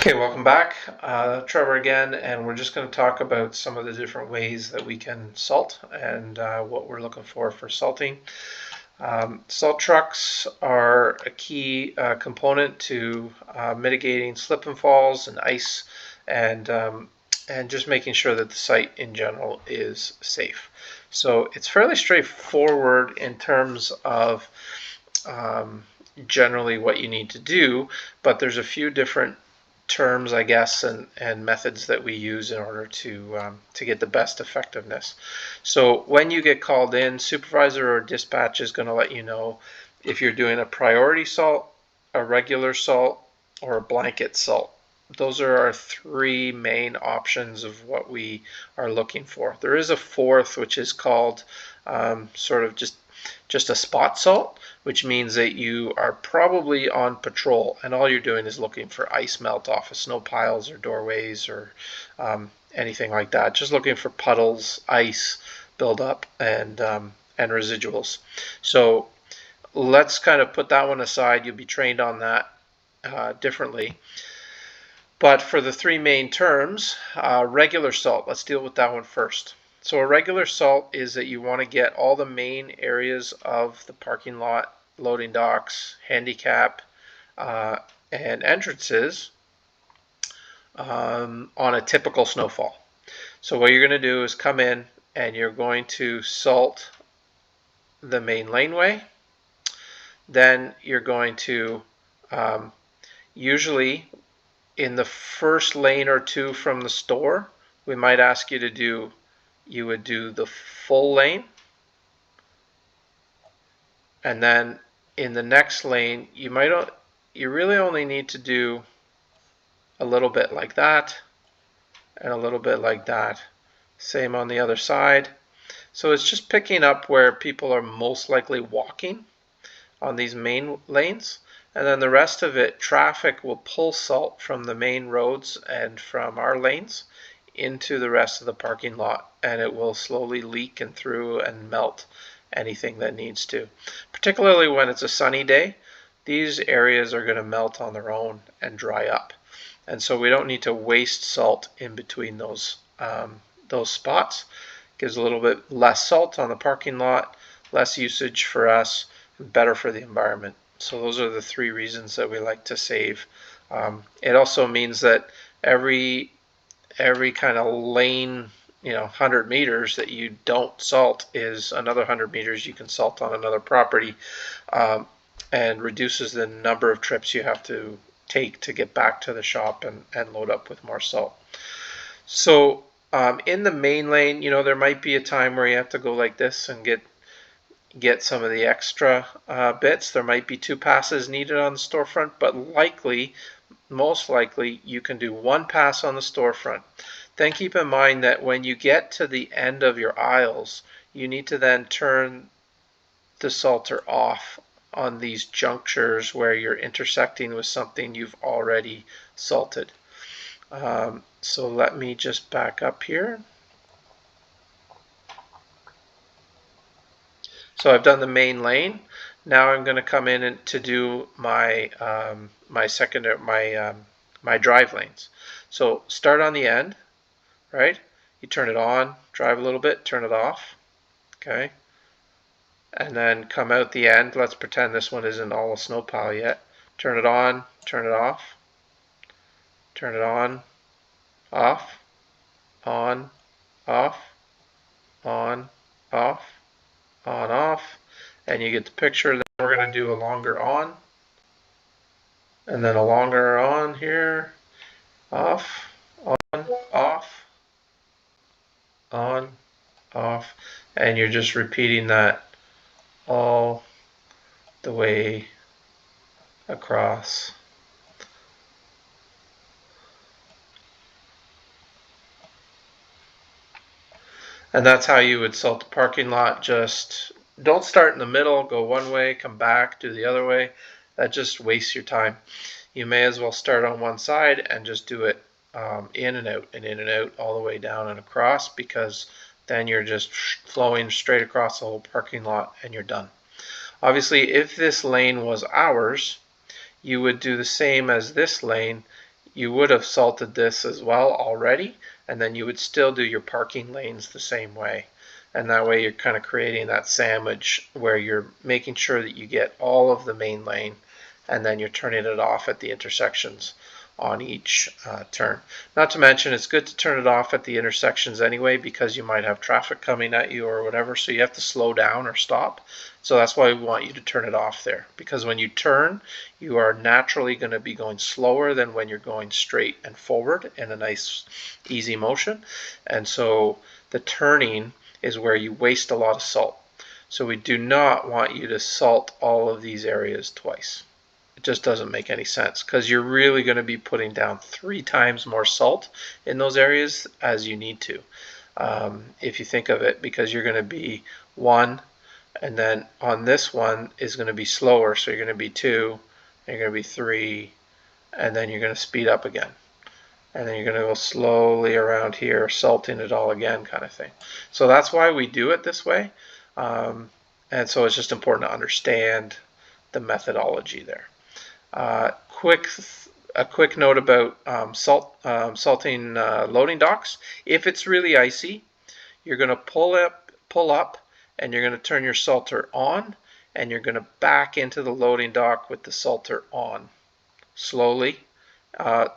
Okay, welcome back. Trevor again, and we're just going to talk about some of the different ways that we can salt and what we're looking for salting. Salt trucks are a key component to mitigating slip and falls and ice and just making sure that the site in general is safe. So it's fairly straightforward in terms of um, generally what you need to do, but there's a few different terms, I guess, and methods that we use in order to get the best effectiveness. So when you get called in, supervisor or dispatch is going to let you know if you're doing a priority salt, a regular salt, or a blanket salt. Those are our three main options of what we are looking for. There is a fourth, which is called sort of just a spot salt, which means that you are probably on patrol and all you're doing is looking for ice melt off of snow piles or doorways or anything like that. Just looking for puddles, ice buildup, and residuals. So let's kind of put that one aside. You'll be trained on that differently. But for the three main terms, regular salt, let's deal with that one first. So a regular salt is that you want to get all the main areas of the parking lot, loading docks, handicap, and entrances on a typical snowfall. So what you're going to do is come in and you're going to salt the main laneway. Then you're going to usually in the first lane or two from the store, we might ask you to do, you would do the full lane. And then in the next lane, you really only need to do a little bit like that and a little bit like that. Same on the other side. So it's just picking up where people are most likely walking on these main lanes. And then the rest of it, traffic will pull salt from the main roads and from our lanes into the rest of the parking lot, and it will slowly leak and through and melt anything that needs to. Particularly when it's a sunny day, these areas are going to melt on their own and dry up. And so we don't need to waste salt in between those spots. Gives a little bit less salt on the parking lot, less usage for us, better for the environment. So those are the three reasons that we like to save. It also means that every kind of lane, 100 meters that you don't salt is another 100 meters you can salt on another property, and reduces the number of trips you have to take to get back to the shop and load up with more salt. So in the main lane, there might be a time where you have to go like this and get some of the extra bits. There might be two passes needed on the storefront, but most likely, you can do one pass on the storefront. Then keep in mind that when you get to the end of your aisles, you need to then turn the salter off on these junctures where you're intersecting with something you've already salted. So let me just back up here. So I've done the main lane. Now I'm going to come in and to do my my drive lanes. So start on the end, right? You turn it on, drive a little bit, turn it off, okay? And then come out the end. Let's pretend this one isn't all a snow pile yet. Turn it on, turn it off, turn it on, off, on, off, on, off, on, off, and you get the picture. Then we're going to do a longer on, and then a longer on here, off, on, off, on, off, and you're just repeating that all the way across. And that's how you would salt the parking lot. Just don't start in the middle, go one way, come back, do the other way. That just wastes your time. You may as well start on one side and just do it in and out and in and out all the way down and across, because then you're just flowing straight across the whole parking lot and you're done. Obviously, if this lane was ours, you would do the same as this lane. you would have salted this as well already, and then you would still do your parking lanes the same way. And that way you're kind of creating that sandwich where you're making sure that you get all of the main lane, and then you're turning it off at the intersections on each turn. Not to mention, it's good to turn it off at the intersections anyway, because you might have traffic coming at you or whatever, so you have to slow down or stop. So that's why we want you to turn it off there, because when you turn, you are naturally going to be going slower than when you're going straight and forward in a nice easy motion. And so the turning is where you waste a lot of salt. So we do not want you to salt all of these areas twice. It just doesn't make any sense, because you're really going to be putting down 3 times more salt in those areas as you need to, if you think of it, because you're going to be 1, and then on this one is going to be slower, so you're going to be 2, and you're going to be 3, and then you're going to speed up again, and then you're going to go slowly around here, salting it all again, kind of thing. So that's why we do it this way, and so it's just important to understand the methodology there. A quick note about salting loading docks. If it's really icy, you're going to pull up, and you're going to turn your salter on, and you're going to back into the loading dock with the salter on slowly.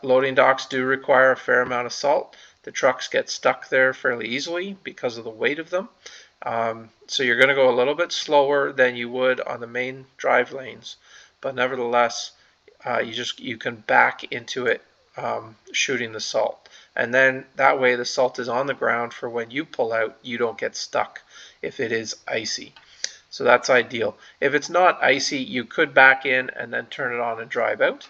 Loading docks do require a fair amount of salt. The trucks get stuck there fairly easily because of the weight of them. So you're going to go a little bit slower than you would on the main drive lanes, but nevertheless, you can back into it, shooting the salt, and then that way the salt is on the ground for when you pull out, you don't get stuck if it is icy. So that's ideal. If it's not icy, you could back in and then turn it on and drive out.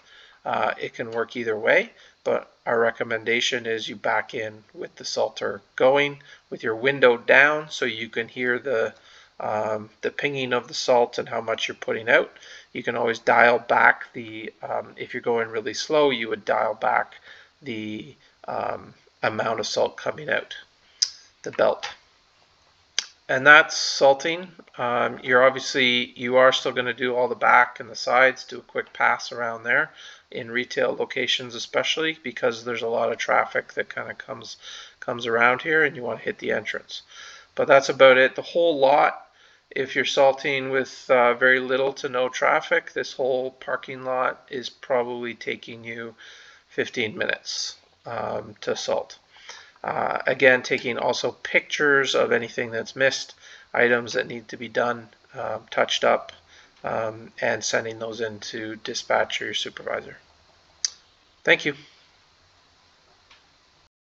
It can work either way, but our recommendation is you back in with the salter going, with your window down, so you can hear the pinging of the salt and how much you're putting out. You can always dial back the, if you're going really slow, you would dial back the amount of salt coming out the belt. And that's salting. You are still going to do all the back and the sides, do a quick pass around there in retail locations, especially because there's a lot of traffic that kind of comes around here, and you want to hit the entrance. But that's about it. The whole lot, if you're salting with very little to no traffic, this whole parking lot is probably taking you 15 minutes to salt. Again, taking also pictures of anything that's missed, items that need to be done, touched up, and sending those in to dispatch or your supervisor. Thank you.